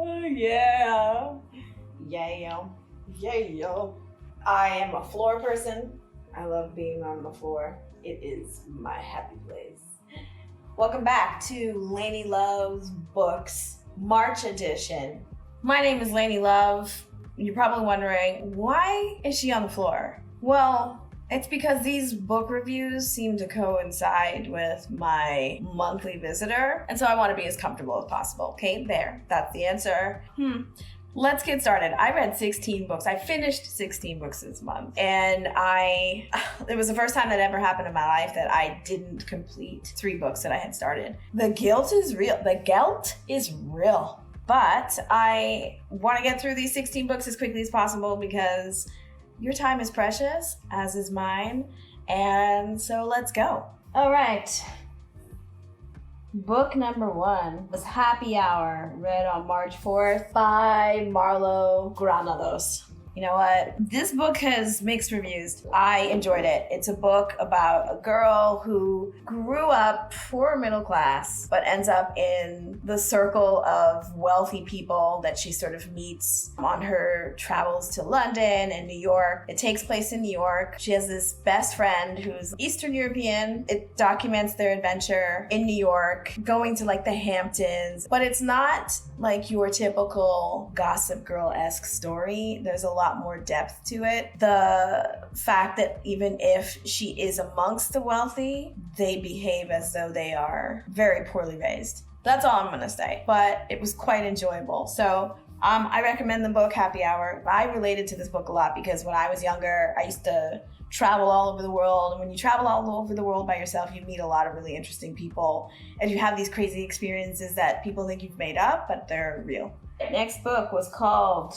Yeah. I am a floor person. I love being on the floor. It is my happy place. Welcome back to Laney Love's Books, March edition. My name is Laney Love. You're probably wondering, why is she on the floor? Well, it's because these book reviews seem to coincide with my monthly visitor, and so I want to be as comfortable as possible. Okay, that's the answer. Let's get started. I read 16 books. I finished 16 books this month, and it was the first time that ever happened in my life that I didn't complete 3 books that I had started. The guilt is real. But I want to get through these 16 books as quickly as possible because your time is precious, as is mine, and so let's go. All right. Book number 1 was Happy Hour, read on March 4th by Marlowe, Granados. You know what? This book has mixed reviews. I enjoyed it. It's a book about a girl who grew up poor middle class, but ends up in the circle of wealthy people that she sort of meets on her travels to London and New York. It takes place in New York. She has this best friend who's Eastern European. It documents their adventure in New York, going to like the Hamptons, but it's not like your typical Gossip Girl-esque story. There's a lot more depth to it. The fact that even if she is amongst the wealthy, they behave as though they are very poorly raised. That's all I'm gonna say, but it was quite enjoyable. So I recommend the book Happy Hour. I related to this book a lot because when I was younger, I used to travel all over the world. And when you travel all over the world by yourself, you meet a lot of really interesting people. And you have these crazy experiences that people think you've made up, but they're real. Next book was called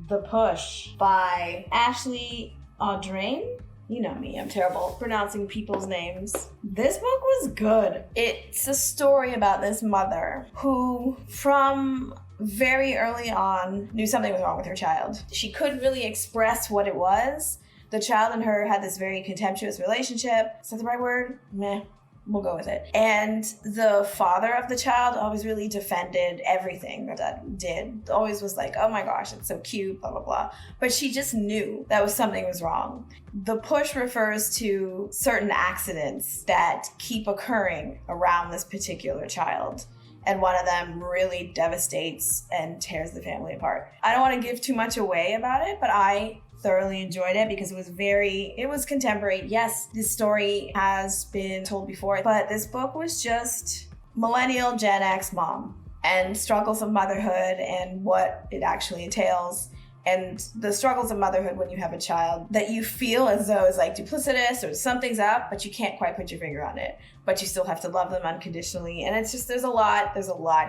The Push by Ashley Audrain. You know me, I'm terrible pronouncing people's names. This book was good. It's a story about this mother who, from very early on, knew something was wrong with her child. She couldn't really express what it was. The child and her had this very contemptuous relationship. Is that the right word? Meh. We'll go with it. And the father of the child always really defended everything that Dad did. Always was like, oh my gosh, it's so cute, blah, blah, blah. But she just knew that something was wrong. The push refers to certain accidents that keep occurring around this particular child. And one of them really devastates and tears the family apart. I don't want to give too much away about it, but I thoroughly enjoyed it because it was contemporary. Yes, this story has been told before, but this book was just millennial Gen X mom and struggles of motherhood and what it actually entails. And the struggles of motherhood when you have a child that you feel as though is like duplicitous or something's up, but you can't quite put your finger on it. But you still have to love them unconditionally. And it's just, there's a lot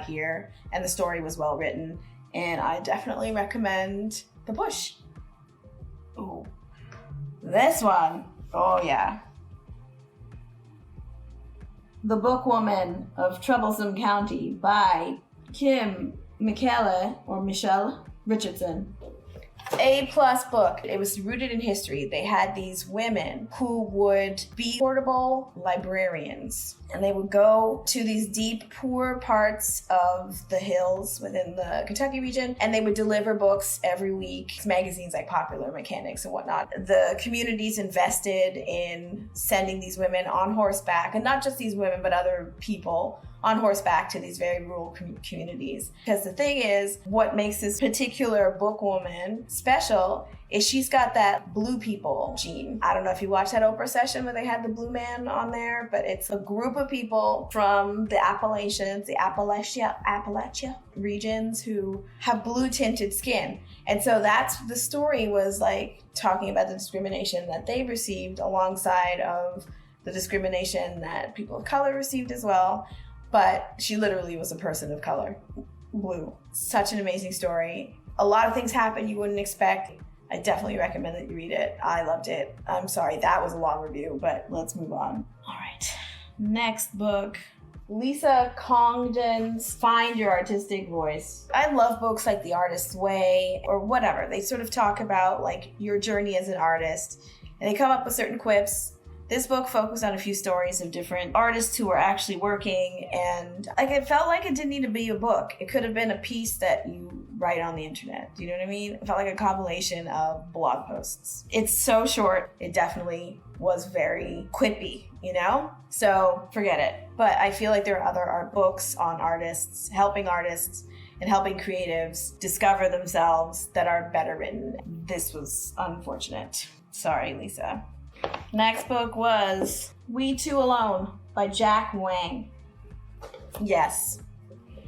here. And the story was well written. And I definitely recommend The Push. Oh, this one. Oh yeah. The Bookwoman of Troublesome County by Michele Richardson. A+ book. It was rooted in history. They had these women who would be portable librarians, and they would go to these deep, poor parts of the hills within the Kentucky region, and they would deliver books every week, magazines like Popular Mechanics and whatnot. The communities invested in sending these women on horseback, and not just these women, but other people on horseback to these very rural communities. Because the thing is, what makes this particular bookwoman special is she's got that blue people gene. I don't know if you watched that Oprah session where they had the blue man on there, but it's a group of people from the Appalachians, the Appalachia regions who have blue tinted skin. And so that's the story, was like talking about the discrimination that they received alongside of the discrimination that people of color received as well. But she literally was a person of color, blue. Such an amazing story. A lot of things happen you wouldn't expect. I definitely recommend that you read it. I loved it. I'm sorry, that was a long review, but let's move on. All right, next book. Lisa Congdon's Find Your Artistic Voice. I love books like The Artist's Way or whatever. They sort of talk about like your journey as an artist, and they come up with certain quips. This book focused on a few stories of different artists who were actually working, and like it felt like it didn't need to be a book. It could have been a piece that you write on the internet. Do you know what I mean? It felt like a compilation of blog posts. It's so short. It definitely was very quippy, you know? So forget it. But I feel like there are other art books on artists, and helping creatives discover themselves that are better written. This was unfortunate. Sorry, Lisa. Next book was We Two Alone by Jack Wang. Yes,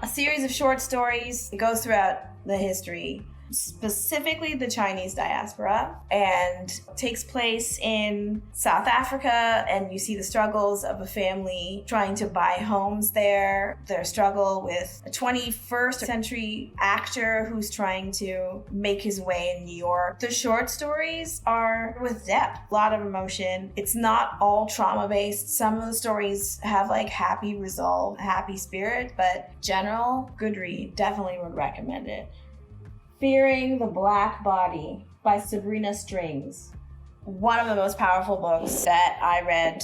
a series of short stories. It goes throughout the history, specifically the Chinese diaspora, and takes place in South Africa, and you see the struggles of a family trying to buy homes there, their struggle with a 21st century actor who's trying to make his way in New York. The short stories are with depth, a lot of emotion. It's not all trauma-based. Some of the stories have like happy resolve, happy spirit, but general, good read. Definitely would recommend it. Fearing the Black Body by Sabrina Strings. One of the most powerful books that I read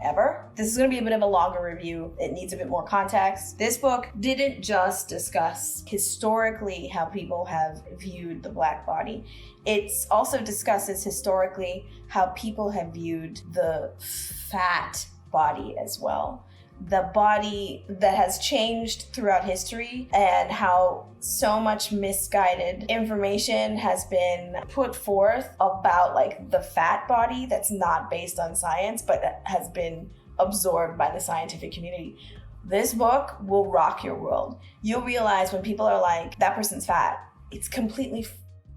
ever. This is going to be a bit of a longer review. It needs a bit more context. This book didn't just discuss historically how people have viewed the Black body. It also discusses historically how people have viewed the fat body as well. The body that has changed throughout history, and how so much misguided information has been put forth about like the fat body that's not based on science, but that has been absorbed by the scientific community. This book will rock your world. You'll realize when people are like, that person's fat, it's completely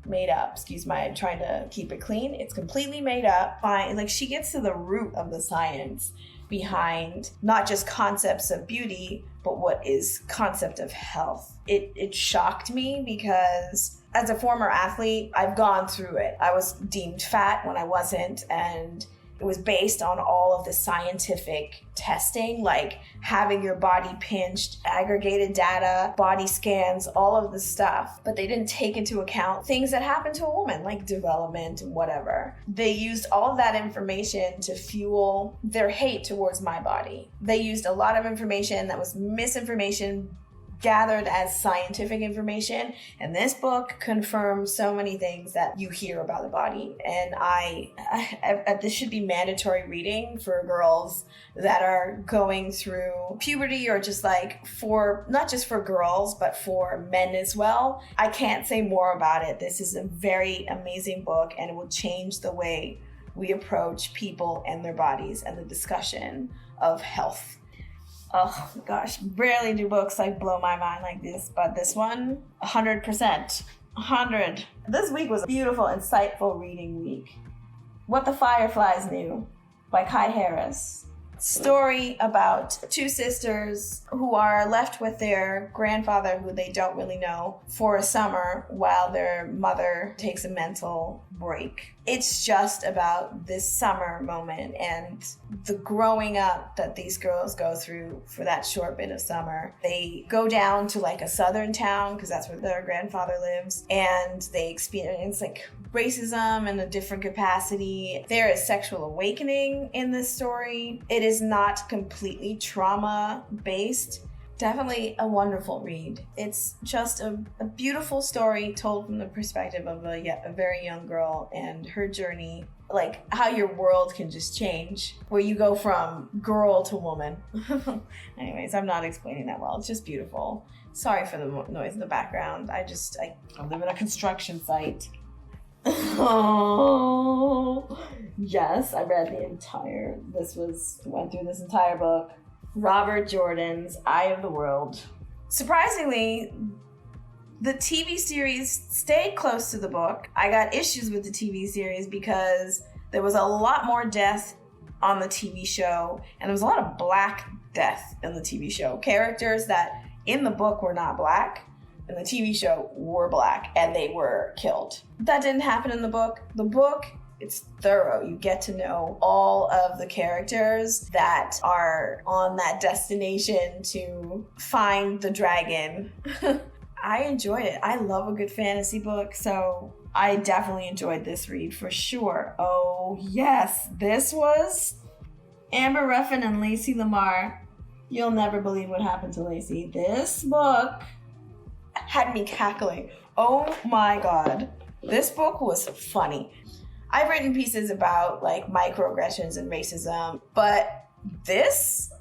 made up. Excuse my trying to keep it clean. It's completely made up. Fine. Like, she gets to the root of the science behind not just concepts of beauty, but what is concept of health. It shocked me because as a former athlete, I've gone through it. I was deemed fat when I wasn't, and it was based on all of the scientific testing, like having your body pinched, aggregated data, body scans, all of the stuff. But they didn't take into account things that happen to a woman, like development and whatever. They used all of that information to fuel their hate towards my body. They used a lot of information that was misinformation gathered as scientific information, and this book confirms so many things that you hear about the body. And I this should be mandatory reading for girls that are going through puberty, or just like for not just for girls but for men as well. I can't say more about it. This is a very amazing book, and it will change the way we approach people and their bodies and the discussion of health. Oh my gosh, rarely do books like blow my mind like this, but this one, 100%. 100. This week was a beautiful, insightful reading week. What the Fireflies Knew by Kai Harris. Story about two sisters who are left with their grandfather, who they don't really know, for a summer while their mother takes a mental break. It's just about this summer moment and the growing up that these girls go through for that short bit of summer. They go down to like a southern town because that's where their grandfather lives, and they experience like racism in a different capacity. There is sexual awakening in this story. It is not completely trauma-based. Definitely a wonderful read. It's just a beautiful story told from the perspective of a very young girl and her journey, like how your world can just change, where you go from girl to woman. Anyways, I'm not explaining that well. It's just beautiful. Sorry for the noise in the background. I live in a construction site. Oh, yes, I read went through this entire book. Robert Jordan's Eye of the World. Surprisingly, the TV series stayed close to the book. I got issues with the TV series because there was a lot more death on the TV show, and there was a lot of black death in the TV show. Characters that in the book were not black, in the TV show were black, and they were killed. That didn't happen in the book. The book, it's thorough. You get to know all of the characters that are on that destination to find the dragon. I enjoyed it. I love a good fantasy book, so I definitely enjoyed this read for sure. Oh yes, this was Amber Ruffin and Lacey Lamar. You'll never believe what happened to Lacey. This book had me cackling. Oh my God. This book was funny. I've written pieces about like microaggressions and racism, but this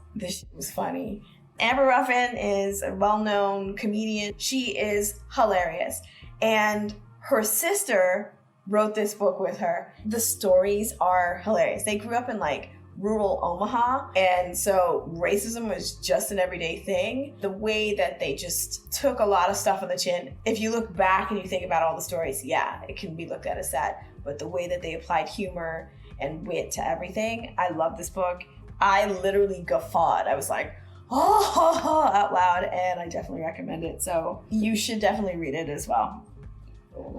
was funny. Amber Ruffin is a well-known comedian. She is hilarious. And her sister wrote this book with her. The stories are hilarious. They grew up in like rural Omaha, and so racism was just an everyday thing. The way that they just took a lot of stuff on the chin. If you look back and you think about all the stories, yeah, it can be looked at as sad, but the way that they applied humor and wit to everything, I love this book. I literally guffawed. I was like, oh, out loud, and I definitely recommend it. So you should definitely read it as well.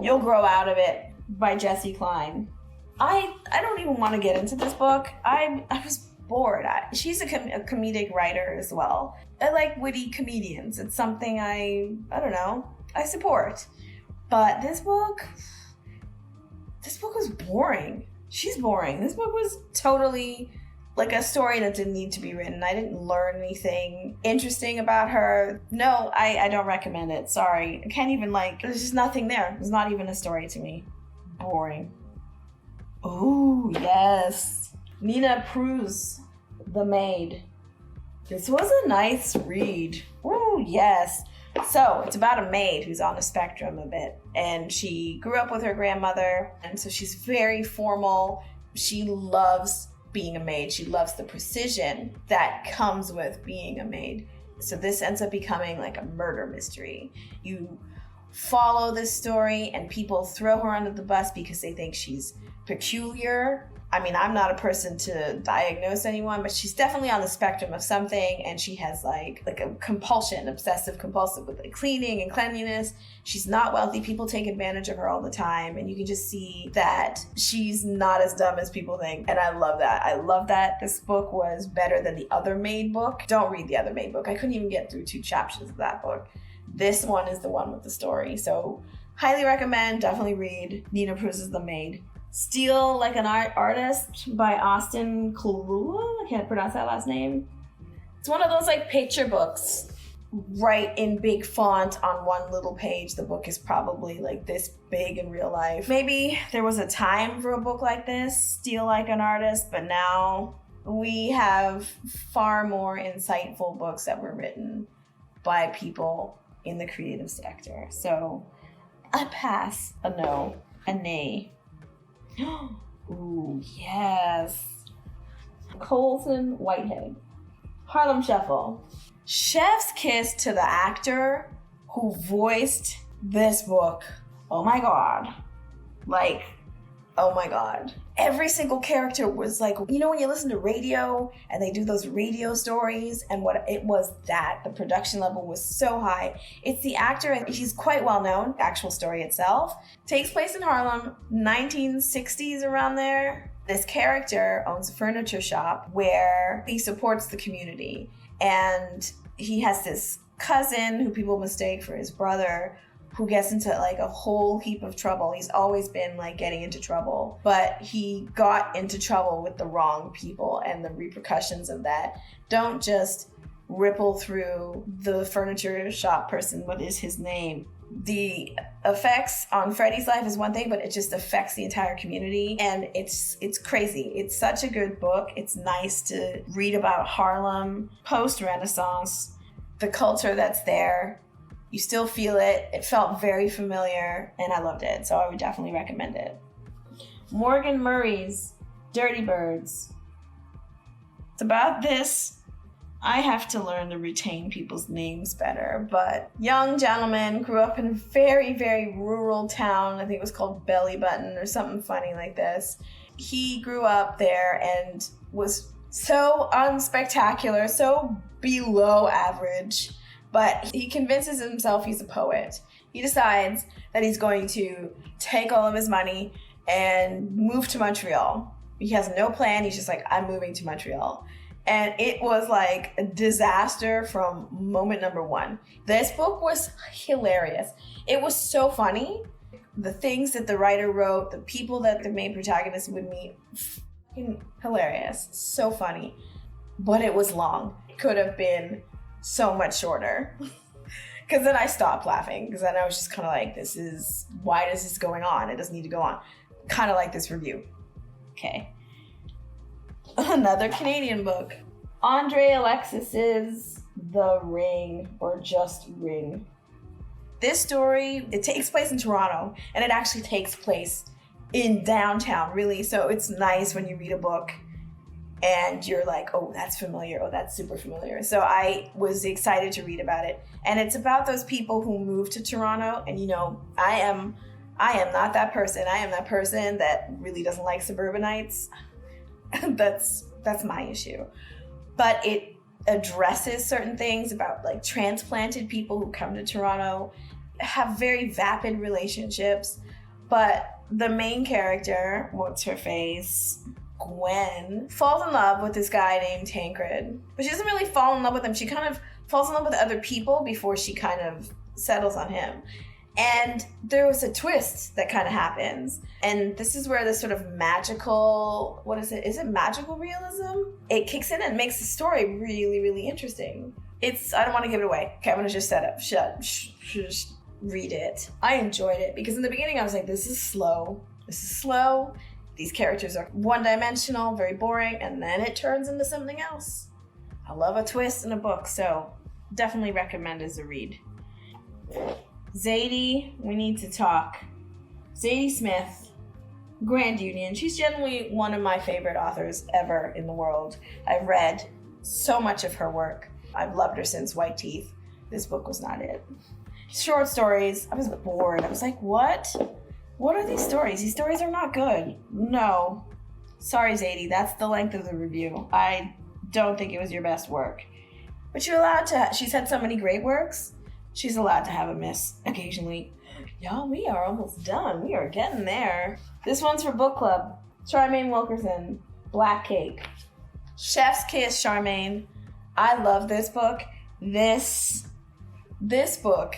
You'll Grow Out of It by Jessi Klein. I don't even want to get into this book. I was bored. She's a comedic writer as well. I like witty comedians. It's something I don't know, I support. But this book was boring. She's boring. This book was totally like a story that didn't need to be written. I didn't learn anything interesting about her. No, I don't recommend it. Sorry. I can't even there's just nothing there. There's not even a story to me. Boring. Oh, yes. Nina Prose, The Maid. This was a nice read. Oh, yes. So it's about a maid who's on the spectrum a bit. And she grew up with her grandmother. And so she's very formal. She loves being a maid. She loves the precision that comes with being a maid. So this ends up becoming like a murder mystery. You follow this story and people throw her under the bus because they think she's peculiar. I mean, I'm not a person to diagnose anyone, but she's definitely on the spectrum of something, and she has like a compulsion, obsessive compulsive with like cleaning and cleanliness. She's not wealthy. People take advantage of her all the time, and you can just see that she's not as dumb as people think. And I love that. I love that this book was better than the other Maid book. Don't read the other Maid book. I couldn't even get through 2 chapters of that book. This one is the one with the story. So highly recommend, definitely read Nina Pruse's The Maid. Steal Like an Artist by Austin Kalula. I can't pronounce that last name. It's one of those like picture books, right in big font on one little page. The book is probably like this big in real life. Maybe there was a time for a book like this, Steal Like an Artist, but now we have far more insightful books that were written by people in the creative sector. So a pass, a no, a nay. Ooh, yes. Colson, Whitehead. Harlem Shuffle. Chef's kiss to the actor who voiced this book. Oh my God. Like, oh my God. Every single character was like, you know when you listen to radio and they do those radio stories, and what it was that the production level was so high. It's the actor, and he's quite well known. The actual story itself takes place in Harlem, 1960s around there. This character owns a furniture shop where he supports the community, and he has this cousin who people mistake for his brother, who gets into like a whole heap of trouble. He's always been like getting into trouble, but he got into trouble with the wrong people, and the repercussions of that don't just ripple through the furniture shop person. What is his name? The effects on Freddie's life is one thing, but it just affects the entire community, and it's crazy. It's such a good book. It's nice to read about Harlem post-Renaissance, the culture that's there. You still feel it. It felt very familiar, and I loved it, so I would definitely recommend it. Morgan Murray's Dirty Birds. It's about this. I have to learn to retain people's names better, but young gentleman grew up in a very, very rural town. I think it was called Belly Button or something funny like this. He grew up there and was so unspectacular, so below average, but he convinces himself he's a poet. He decides that he's going to take all of his money and move to Montreal. He has no plan. He's just like, I'm moving to Montreal. And it was like a disaster from moment number one. This book was hilarious. It was so funny. The things that the writer wrote, the people that the main protagonist would meet, fucking hilarious. So funny. But it was long. It could have been so much shorter. Because then I stopped laughing. Because then I was just kind of like, why is this going on? It doesn't need to go on. Kind of like this review. Okay. Another Canadian book. Andre Alexis's The Ring, or just Ring. This story, it takes place in Toronto, and it actually takes place in downtown, really. So it's nice when you read a book and you're like, oh, that's familiar. Oh, that's super familiar. So I was excited to read about it. And it's about those people who moved to Toronto. And, you know, I am not that person. I am that person that really doesn't like suburbanites. That's my issue. But it addresses certain things about like transplanted people who come to Toronto, have very vapid relationships. But the main character, what's her face? Gwen falls in love with this guy named Tancred, but she doesn't really fall in love with him. She kind of falls in love with other people before she kind of settles on him. And there was a twist that kind of happens. And this is where the sort of magical, what is it? Is it magical realism? It kicks in and makes the story really, really interesting. I don't want to give it away. Okay, I'm going to just just read it. I enjoyed it because in the beginning I was like, this is slow. These characters are one-dimensional, very boring, and then it turns into something else. I love a twist in a book, so definitely recommend as a read. Zadie, we need to talk. Zadie Smith, Grand Union. She's generally one of my favorite authors ever in the world. I've read so much of her work. I've loved her since White Teeth. This book was not it. Short stories. I was bored. I was like, what? What are these stories? These stories are not good. No. Sorry, Zadie. That's the length of the review. I don't think it was your best work. But you're allowed to. She's had so many great works. She's allowed to have a miss occasionally. Y'all, we are almost done. We are getting there. This one's for book club. Charmaine Wilkerson, Black Cake. Chef's Kiss, Charmaine. I love this book. This book.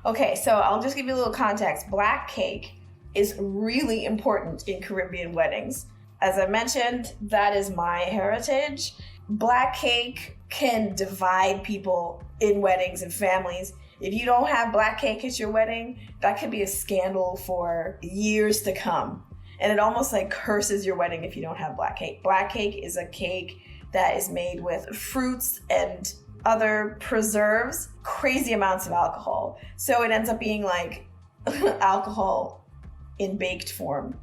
Okay, so I'll just give you a little context. Black Cake is really important in Caribbean weddings. As I mentioned, that is my heritage. Black cake can divide people in weddings and families. If you don't have black cake at your wedding, that could be a scandal for years to come. And it almost like curses your wedding if you don't have black cake. Black cake is a cake that is made with fruits and other preserves, crazy amounts of alcohol. So it ends up being like alcohol in baked form.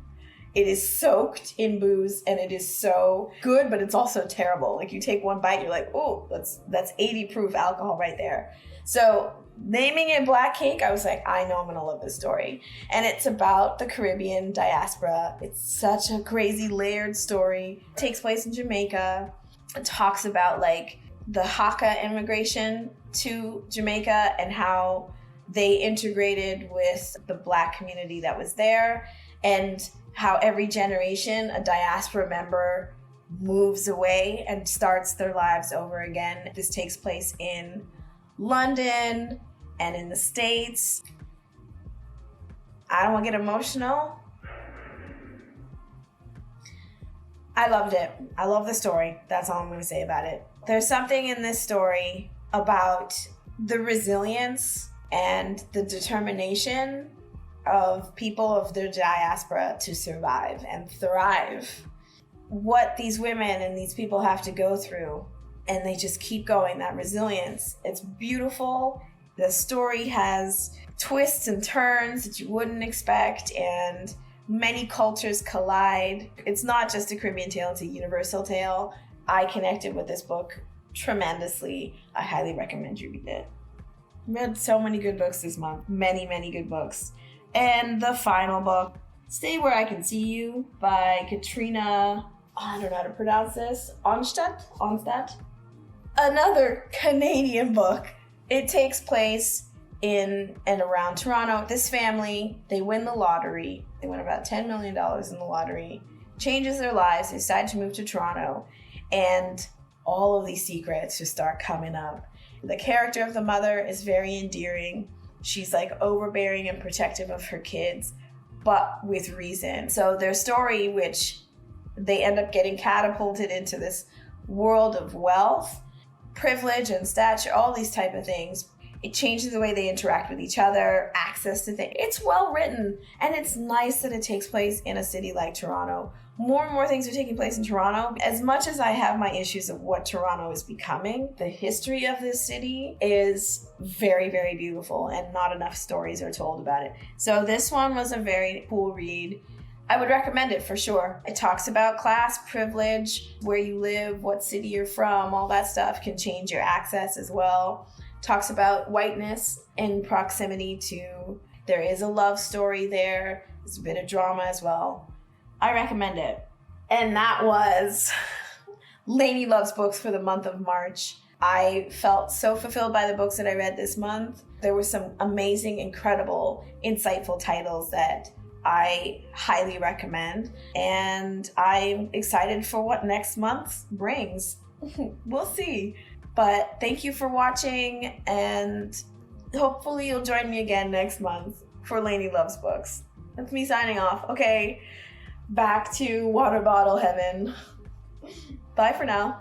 It is soaked in booze and it is so good, but it's also terrible. Like you take one bite, you're like, oh, that's 80 proof alcohol right there. So naming it Black Cake, I was like, I know I'm gonna love this story. And it's about the Caribbean diaspora. It's such a crazy layered story. It takes place in Jamaica. It talks about like the Hakka immigration to Jamaica and how they integrated with the Black community that was there, and how every generation a diaspora member moves away and starts their lives over again. This takes place in London and in the States. I don't want to get emotional. I loved it. I love the story. That's all I'm going to say about it. There's something in this story about the resilience and the determination of people of their diaspora to survive and thrive. What these women and these people have to go through, and they just keep going, that resilience. It's beautiful. The story has twists and turns that you wouldn't expect, and many cultures collide. It's not just a Caribbean tale, it's a universal tale. I connected with this book tremendously. I highly recommend you read it. Read so many good books this month. Many, many good books. And the final book, Stay Where I Can See You by Katrina, I don't know how to pronounce this, Onstad? Another Canadian book. It takes place in and around Toronto. This family, they win the lottery. They win about $10 million in the lottery. Changes their lives. They decide to move to Toronto. And all of these secrets just start coming up. The character of the mother is very endearing. She's like overbearing and protective of her kids, but with reason. So their story, which they end up getting catapulted into this world of wealth, privilege, and stature, all these type of things. It changes the way they interact with each other, access to things. It's well written, and it's nice that it takes place in a city like Toronto. More and more things are taking place in Toronto. As much as I have my issues of what Toronto is becoming, the history of this city is very, very beautiful, and not enough stories are told about it. So this one was a very cool read. I would recommend it for sure. It talks about class, privilege, where you live, what city you're from, all that stuff can change your access as well. Talks about whiteness in proximity to, there is a love story there. There's a bit of drama as well. I recommend it. And that was Laney Love's books for the month of March. I felt so fulfilled by the books that I read this month. There were some amazing, incredible, insightful titles that I highly recommend. And I'm excited for what next month brings. We'll see. But thank you for watching, and hopefully you'll join me again next month for Laney Love's books. That's me signing off. Okay, back to water bottle heaven. Bye for now.